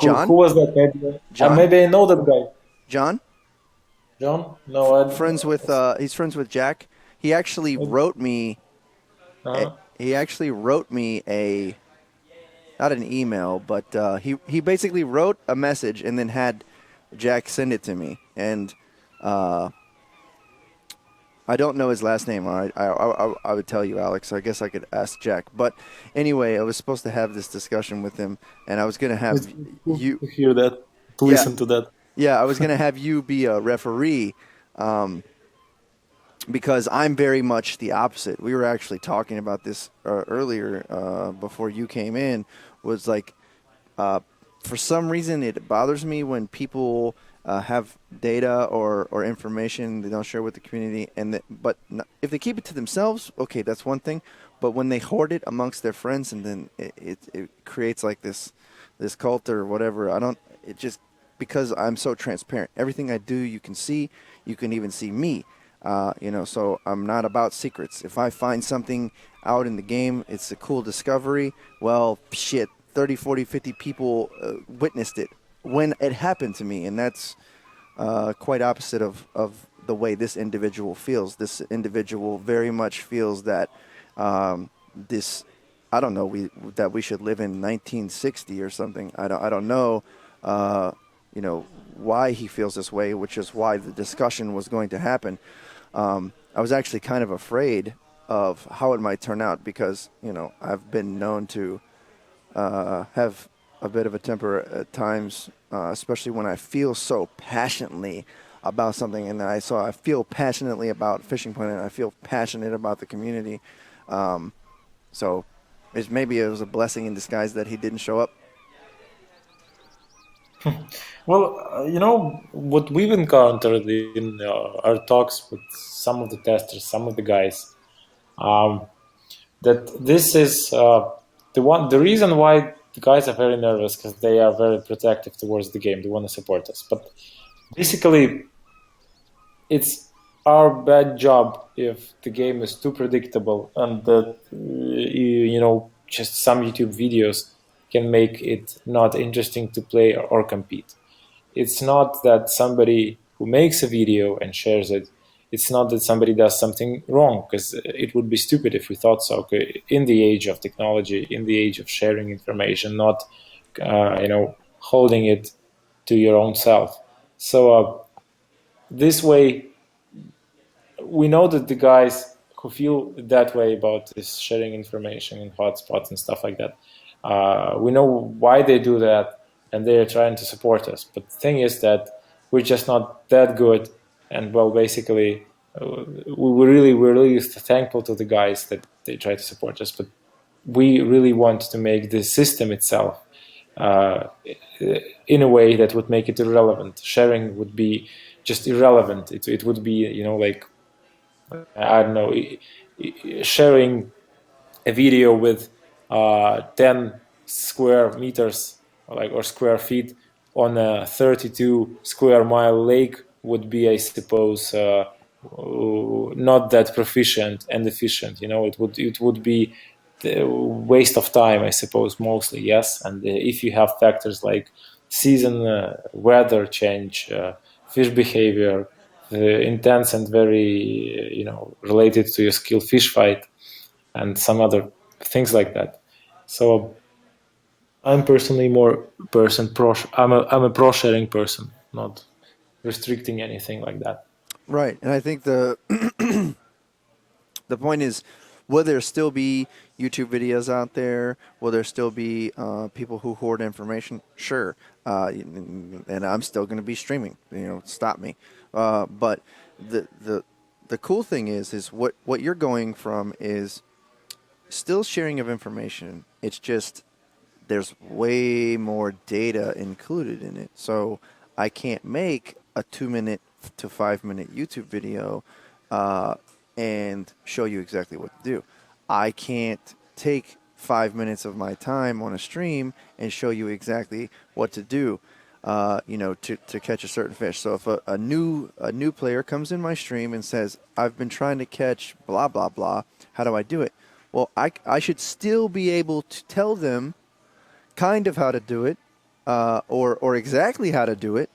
John? Who was that? Maybe, John? maybe I know that guy. John. John? No, I He's friends with Jack. He actually wrote me. He actually wrote me not an email, but he basically wrote a message and then had Jack send it to me. And I don't know his last name. I would tell you, Alex. I guess I could ask Jack. But anyway, I was supposed to have this discussion with him, and I was going to have you hear that, to listen to that. Yeah, I was going to have you be a referee. Because I'm very much the opposite. We were actually talking about this earlier before you came in. Was like, for some reason, it bothers me when people have data or information they don't share with the community, but if they keep it to themselves, okay, that's one thing. But when they hoard it amongst their friends, and then it creates like this cult or whatever. It just, because I'm so transparent. Everything I do, you can see. You can even see me. So I'm not about secrets. If I find something out in the game, it's a cool discovery. Well, shit, 30, 40, 50 people witnessed it when it happened to me. And that's quite opposite of the way this individual feels. This individual very much feels that I don't know, that we should live in 1960 or something. I don't know, why he feels this way, which is why the discussion was going to happen. I was actually kind of afraid of how it might turn out because, I've been known to have a bit of a temper at times, especially when I feel so passionately about something. And I feel passionately about Fishing Point, and I feel passionate about the community. So maybe it was a blessing in disguise that he didn't show up. Well, what we've encountered in our talks with some of the testers, some of the guys, that this is the reason why the guys are very nervous, because they are very protective towards the game. They want to support us, but basically, it's our bad job if the game is too predictable and that just some YouTube videos can make it not interesting to play or compete. It's not that somebody who makes a video and shares it it's not that somebody does something wrong, because it would be stupid if we thought so. In the age of technology, in the age of sharing information, not holding it to your own self. So this way, we know that the guys who feel that way about this sharing information in hotspots and stuff like that, we know why they do that, and they are trying to support us. But the thing is that we're just not that good, and well, basically, we're really thankful to the guys that they try to support us. But we really want to make the system itself in a way that would make it irrelevant. Sharing would be just irrelevant. It would be, like, I don't know, sharing a video with 10 square meters or square feet on a 32 square mile lake would be, I suppose, not that proficient and efficient. It would be the waste of time, I suppose, mostly. Yes, and if you have factors like season, weather change, fish behavior, intense and very related to your skill fish fight, and some other things like that. So I'm personally more I'm a pro sharing person, not restricting anything like that. Right, and I think the the point is, will there still be YouTube videos out there? Will there still be people who hoard information? Sure, and I'm still going to be streaming. Stop me. But the cool thing is what you're going from is still sharing of information. It's just there's way more data included in it. So I can't make a 2-minute to 5-minute YouTube video and show you exactly what to do. I can't take 5 minutes of my time on a stream and show you exactly what to do, to catch a certain fish. So if a new player comes in my stream and says, I've been trying to catch blah, blah, blah, how do I do it? Well, I should still be able to tell them kind of how to do it, or exactly how to do it.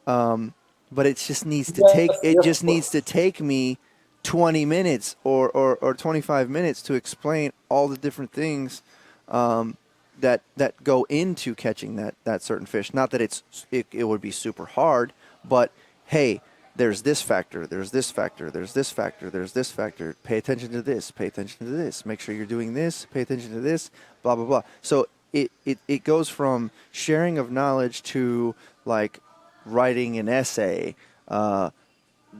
But it just needs to take me 20 minutes or 25 minutes to explain all the different things that go into catching that certain fish. Not that it would be super hard, but hey, there's this factor, there's this factor, there's this factor, there's this factor. Pay attention to this, pay attention to this. Make sure you're doing this, pay attention to this, blah, blah, blah. So it goes from sharing of knowledge to like writing an essay,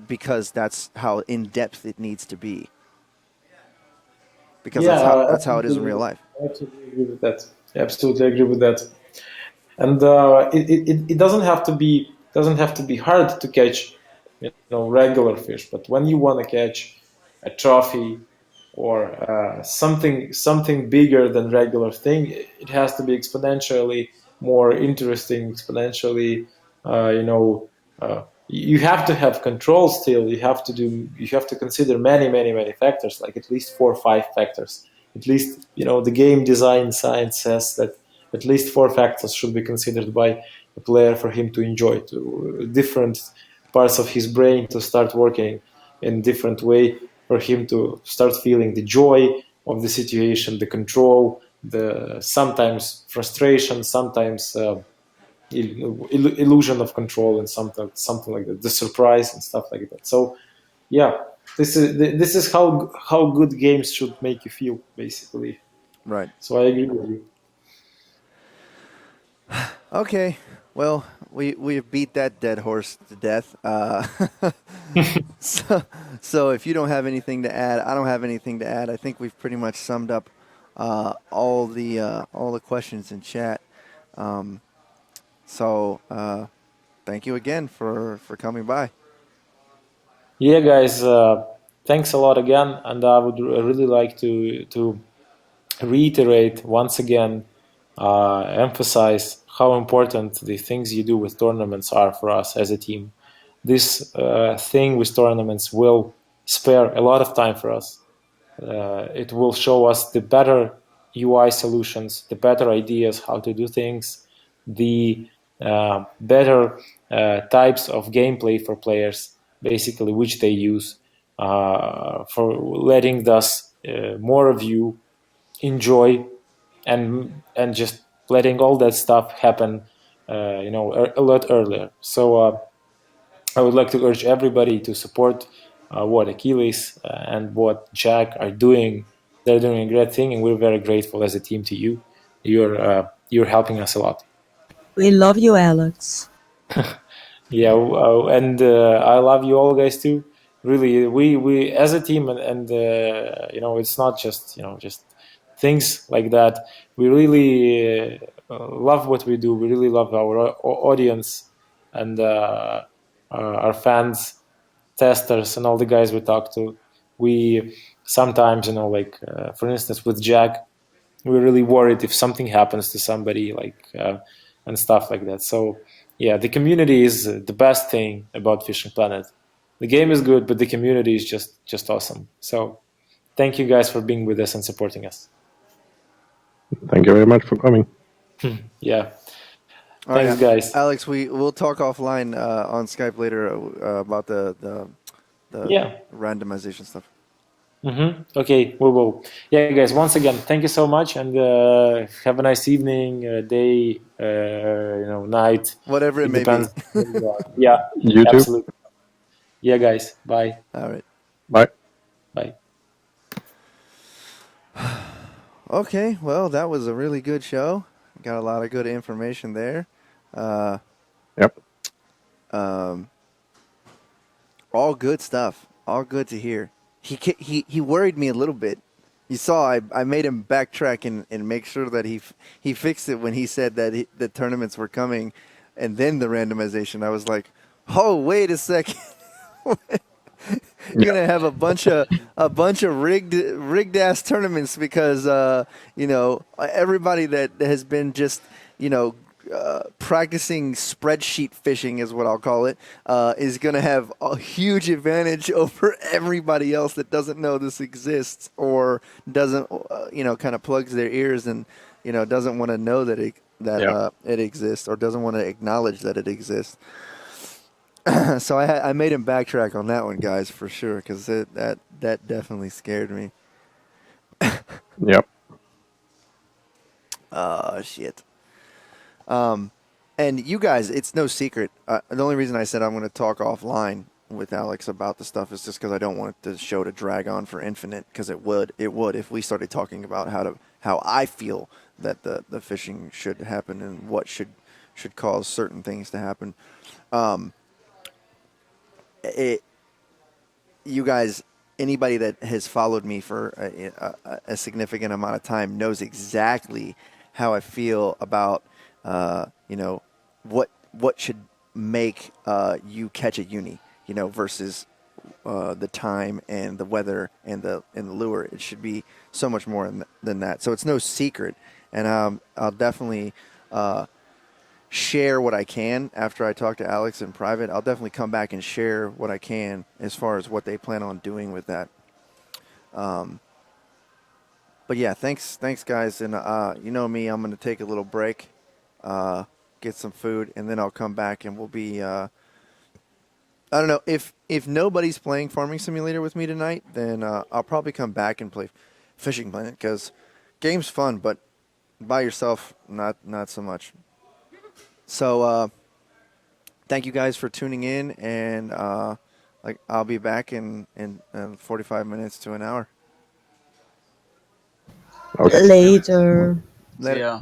because that's how in-depth it needs to be. Because that's how it is in real life. I absolutely agree with that. I absolutely agree with that. And it doesn't have to be hard to catch regular fish, but when you want to catch a trophy or something bigger than regular thing, it has to be exponentially more interesting, exponentially you have to have control still. You have to consider many factors, like at least 4 or 5 factors. At least the game design science says that at least 4 factors should be considered by a player for him to enjoy, to different parts of his brain to start working in different way, for him to start feeling the joy of the situation, the control, the sometimes frustration, sometimes illusion of control, and something like that, the surprise and stuff like that. So yeah, this is how good games should make you feel, basically. Right. So I agree with you. Okay, well, we have beat that dead horse to death. So if you don't have anything to add, I don't have anything to add. I think we've pretty much summed up all the questions in chat. So thank you again for coming by. Yeah, guys, thanks a lot again, and I would really like to reiterate once again, emphasize how important the things you do with tournaments are for us as a team. This thing with tournaments will spare a lot of time for us. It will show us the better UI solutions, the better ideas how to do things, the better types of gameplay for players. basically, which they use for letting us more of you enjoy and just letting all that stuff happen, a lot earlier. So I would like to urge everybody to support what Achilles and what Jack are doing. They're doing a great thing, and we're very grateful as a team to you. You're helping us a lot. We love you, Alex. Yeah, and I love you all guys too. Really, we as a team, and it's not just just things like that. We really love what we do. We really love our audience and our fans, testers, and all the guys we talk to. We sometimes, for instance, with Jack, we're really worried if something happens to somebody, and stuff like that. So yeah, the community is the best thing about Fishing Planet. The game is good, but the community is just awesome. So thank you guys for being with us and supporting us. Thank you very much for coming. Yeah. Oh, Thanks, yeah. guys. Alex, we'll talk offline on Skype later about the Yeah. randomization stuff. Okay, we will. Yeah, guys, once again, thank you so much, and have a nice evening, day, night. Whatever it may depends. be. Yeah, You too. absolutely. Yeah, guys, bye. All right. Bye. Bye. Okay, well, that was a really good show. Got a lot of good information there. Yep. All good stuff. All good to hear. He worried me a little bit. You saw I made him backtrack and make sure that he fixed it when he said that the tournaments were coming, and then the randomization. I was like, oh, wait a second. You're gonna have a bunch of rigged ass tournaments because everybody that has been just practicing spreadsheet fishing is what I'll call it, is gonna have a huge advantage over everybody else that doesn't know this exists or doesn't kind of plugs their ears and doesn't want to know that it exists or doesn't want to acknowledge that it exists. So I made him backtrack on that one, guys, for sure, because that definitely scared me. Yep. Oh, shit. And you guys, it's no secret. The only reason I said I'm going to talk offline with Alex about the stuff is just because I don't want the show to drag on for infinite, because it would if we started talking about how I feel that the fishing should happen and what should cause certain things to happen. You guys, anybody that has followed me for a significant amount of time knows exactly how I feel about what should make you catch a uni, versus the time and the weather and the lure. It should be so much more than that. So it's no secret, and I'll definitely share what I can after I talk to Alex in private. I'll definitely come back and share what I can as far as what they plan on doing with that. But yeah, thanks guys. And you know me, I'm going to take a little break, get some food, and then I'll come back and we'll be, I don't know, if nobody's playing Farming Simulator with me tonight, then I'll probably come back and play Fishing Planet, because game's fun, but by yourself, not so much. So, thank you guys for tuning in, and I'll be back in 45 minutes to an hour. Okay. Later. Later. Yeah.